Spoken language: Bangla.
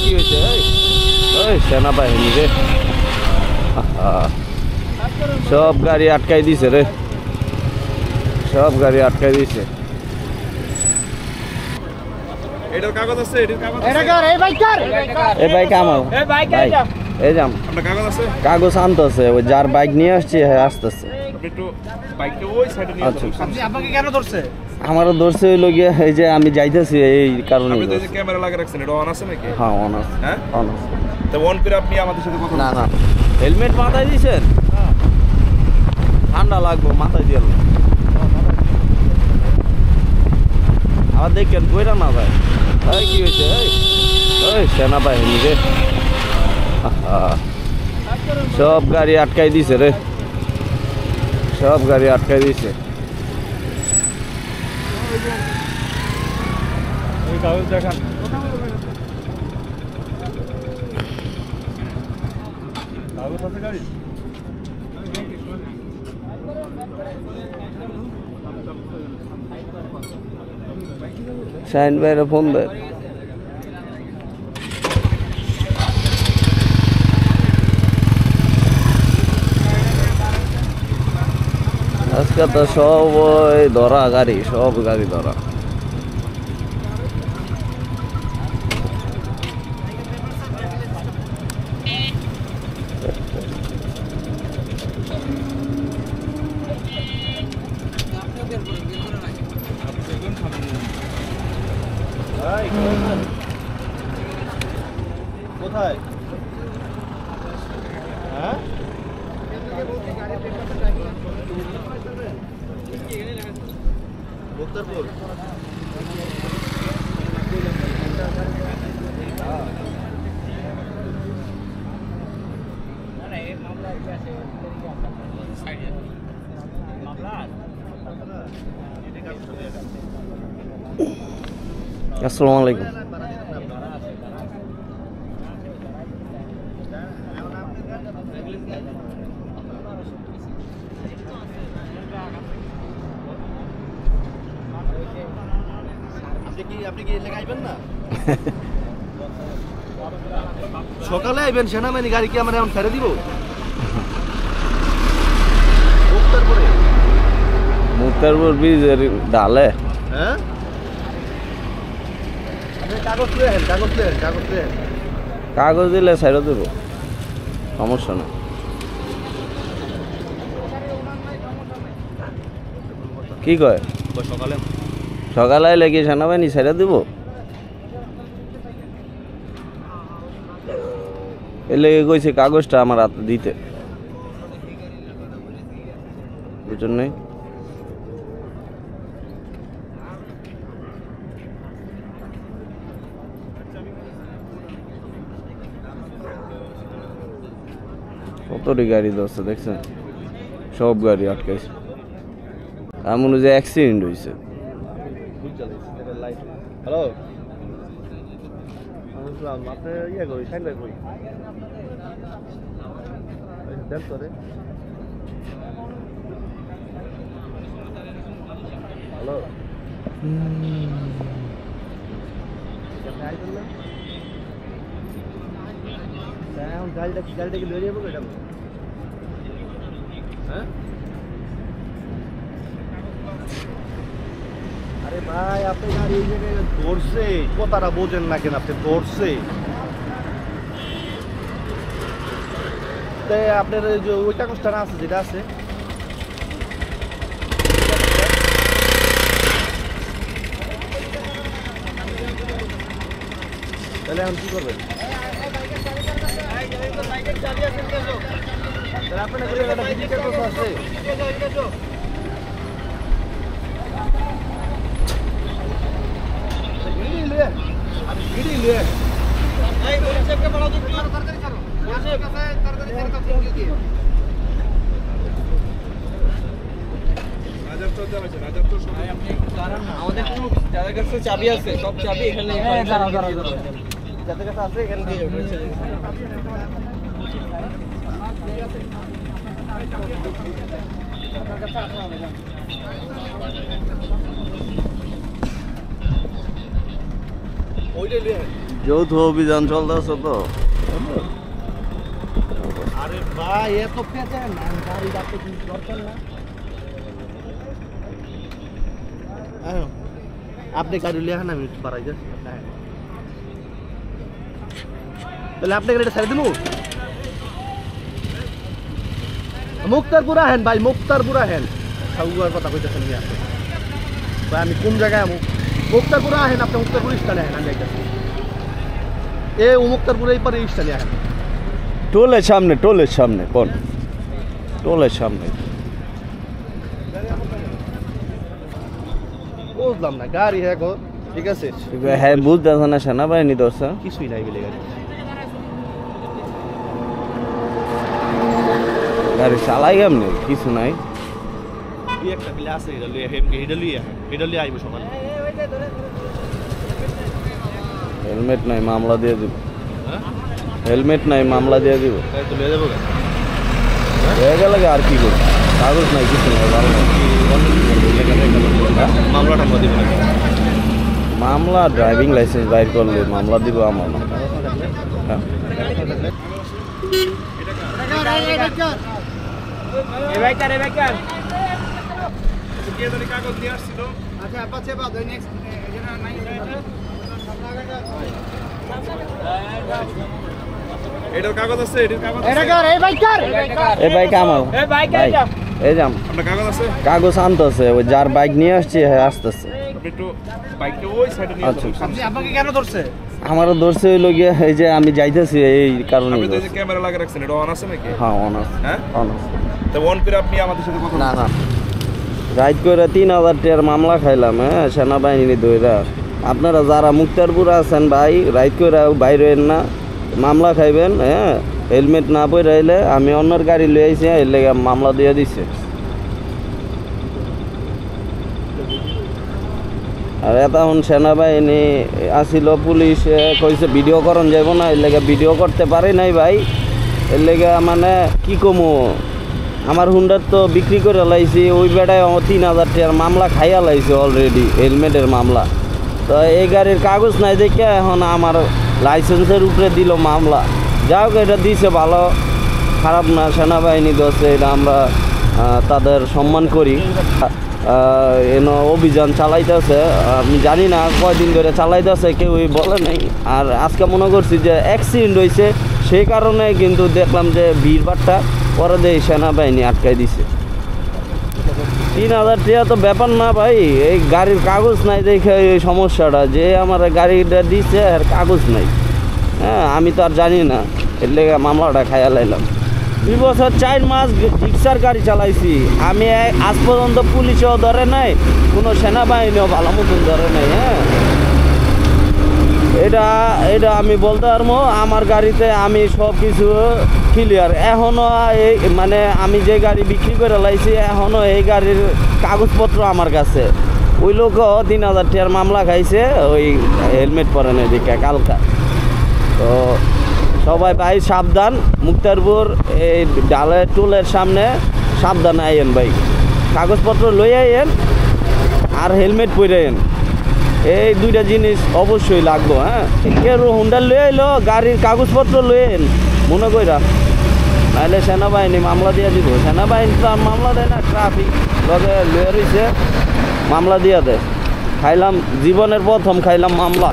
কি হয়েছে? ওই সেনাবাহিনী রে, সব গাড়ি আটকাই দিছে রে, সব গাড়ি আটকাই দিছে। এটার কাগজ আছে? এই বাইক আমার, এই যাম কাগজ আছে? কাগজ আনতেছে, ওই যার বাইক নিয়ে আসছে আসতেছে। আমারও ধরছে হইলো গিয়ে, এই যে আমি যাইতেছি এই কারণে। ক্যামেরা লাগিয়ে রাখছেন, এটা অন আছে নাকি? হ্যাঁ অন আছে। হ্যাঁ অন আছে। তো অন করে আপনি আমাদের সাথে কথা না না, হেলমেট মাথায় দিয়েছেন? ঠান্ডা লাগবো, মাথায় দিয়ে আবার দেখেন কইরা না ভাই। কি হয়েছে? ওই সেনাবাহিনী রে, সব গাড়ি আটকাই দিছে রে, সব গাড়ি আটকাই দিছে। কাগজ দেখান। কাগজ আছে গাড়ি? শাহিন ভাইয়ের ফোন দেয়। আজকে তো সব ধরা গাড়ি, সব গাড়ি ধরা। কোথায়? হ্যাঁ মুক্তারপুর। আসসালামু আলাইকুম। আপনি কি এলাকায় আইবেন না? সকালে আইবেন, সেনাবাহিনী গাড়ি কি আমরা এখন ছেড়ে দিব? মুক্তারপুর ব্রিজের ডালে। হ্যাঁ কাগজ লেন, কাগজ লেন, কাগজ লেন। কাগজ দিলে ছেড়ে দেবো, সমস্যা না। কি কয়? সকালে সকালে আইলে কি সেনাবাহিনী ছেড়ে দিব? এলে কইছে কাগজটা আমার হাতে দিতে, বুঝছেন নাই? কতটি গাড়ি ধরছে দেখছেন, সব গাড়ি আটকাইছে। এমন যে অ্যাক্সিডেন্ট হয়েছে। হ্যালো, আপনি ইয়ে করি সাইন ভাই কই দেন তো রে। হ্যালো, গাড়িটা কি লয়ে যাবো এটা? হ্যাঁ আরে ভাই, আপনি গাড়ি এই জায়গায় ধরছে, কথাটা বোঝেন না কেন? আপনি ধরছে, আপনার যে ওই কাগজটা না আছে, যেটা আছে তাহলে এখন কি করবেন? আপনার আছে আমাদের কোনো যাদের কাছে চাবি আছে, সব চাবি এখানে যাদের কাছে আছে এখানে দিয়ে ওইটাই যৌথ অভিযান চলতেছে তো। আরে ভাই এত পেঁচে না গাড়ি রাখতে কি দরকার না। আপনি গাড়ি লিয়ে আন আমি বাড়াই যাচ্ছি। তাহলে আপনি গাড়িটা ছেড়ে দেবো। মুক্তারপুরা হেন ভাই, মুক্তারপুরা হেন সাউয়ার কথা কইতেছেন নিয়ে আসে ভাই। আমি কোন জায়গায় মুক্তারপুরা হেন, আপনি মুক্তারপুর স্থানে হেন। আমি যাইতেছি মুক্তারপুর এই পারে স্থানে হেন। টোলের সামনে কোন টোলের সামনে। বুঝলাম না গাড়ি হ্যাঁ গো, ঠিক আছে হ্যাঁ বুঝতেছে না সেনাবাহিনী ধরছে। কিছুই নাই বলে গাড়ি চালাই কেমনি কিছু নাই। একটা বিলে আছে এটা লিয়ে আইব সকালে। হেলমেট নাই মামলা দিয়ে দিব। হেলমেট নাই মামলা দিয়ে দিব। তো লিয়ে যাবো হয়ে গেলে আর কি করবো, কাগজ নাই কিছু নাই। ভালো মামলা টামলা দিব না। মামলা ড্রাইভিং লাইসেন্স বাইর করলে মামলা দিব আমার না। হ্যাঁ কাগজ দিয়ে আসছিল। এটার কাগজ আছে, এটার কাগজ আছে। এই বাইক আমার এই যাম আপনার কাগজ আছে? কাগজ আনতেছে ওই যার বাইক নিয়ে আসছে হ্যাঁ আসতেছে। আপনি একটু বাইকটা ওই সাইডে নিয়ে আচ্ছা আপনি আপনাকে কেন ধরছে? আমারও ধরছে হইল গিয়ে এই যে আমি যাইতেছি এই কারণে। আপনি তো এই যে ক্যামেরা লাগিয়ে রাখছেন, এটা অন আছে নাকি? হ্যাঁ অন আছে। হ্যাঁ অন আছে। তো অন করে আপনি আমাদের সাথে কথা না না রাইড করে 3000 টাকার মামলা খাইলাম হ্যাঁ সেনাবাহিনী ধইরা। আপনারা যারা মুক্তারপুর আছেন ভাই রাইড করে বাইরে না, মামলা খাইবেন হ্যাঁ। হেলমেট না পরে আইলে আমি অন্যর গাড়ি লই আইছি এর লেগে মামলা দিয়ে দিছে। আর এখন সেনাবাহিনী আসিল, পুলিশ কইছে ভিডিও করন যাব না, এর লেগে ভিডিও করতে পারি নাই ভাই। এর লেগে মানে কি কমু, আমার হুন্ডার তো বিক্রি করে লাইছি। ওই বেড়ায় 3000 টাকার মামলা খাইয়া লাইছে অলরেডি, হেলমেটের মামলা। তো এই গাড়ির কাগজ নাই দেখে এখন আমার লাইসেন্সের উপরে দিল মামলা। যাই হোক এটা দিছে ভালো, খারাপ না। সেনাবাহিনী দোষে এটা আমরা তাদের সম্মান করি। অভিযান চালাইতেছে, আমি জানি না কয়দিন ধরে চালাইতেছে, কেউই বলে নাই। আর আজকে মনে করছি যে অ্যাক্সিডেন্ট হয়েছে, সেই কারণে কিন্তু দেখলাম যে ভিড়ভাড়টা পরে দিয়ে সেনাবাহিনী আটকাই দিছে। 3000 টাকা তো ব্যাপার না ভাই, এই গাড়ির কাগজ নাই দেখে এই সমস্যাটা। যে আমার গাড়িটা দিচ্ছে আর কাগজ নাই হ্যাঁ, আমি তো আর জানি না, এর লেগে মামলাটা খাইয়া লাইলাম। 2 বছর 4 মাস রিক্সার গাড়ি চালাইছি আমি, আজ পর্যন্ত পুলিশও ধরে নাই, কোনো সেনাবাহিনীও ভালো মতন ধরে নাই। হ্যাঁ এটা আমি বলতে পারবো, আমার গাড়িতে আমি সব কিছু ক্লিয়ার। এখনও এই মানে আমি যে গাড়ি বিক্রি করে লাইছি এখনও এই গাড়ির কাগজপত্র আমার কাছে। ওই লোকও 3000 টাকার মামলা খাইছে ওই হেলমেট পরে নেই দিকে কালকা। তো সবাই ভাই সাবধান, মুক্তারপুর এই ডালের টোলের সামনে সাবধানে আইয়েন ভাই, কাগজপত্র লই আইয়েন আর হেলমেট পরে আইয়েন। এই দুইটা জিনিস অবশ্যই লাগবো। হ্যাঁ কেউ হুন্ডা লই আইলো, গাড়ির কাগজপত্র লই আইন মনে কইরা, নাহলে সেনাবাহিনী মামলা দিয়ে দিব। সেনাবাহিনী তো আর মামলা দেয় না, ট্রাফিক লগে লয়ে রয়েছে মামলা দিয়ে দেয়। খাইলাম জীবনের প্রথম খাইলাম মামলা।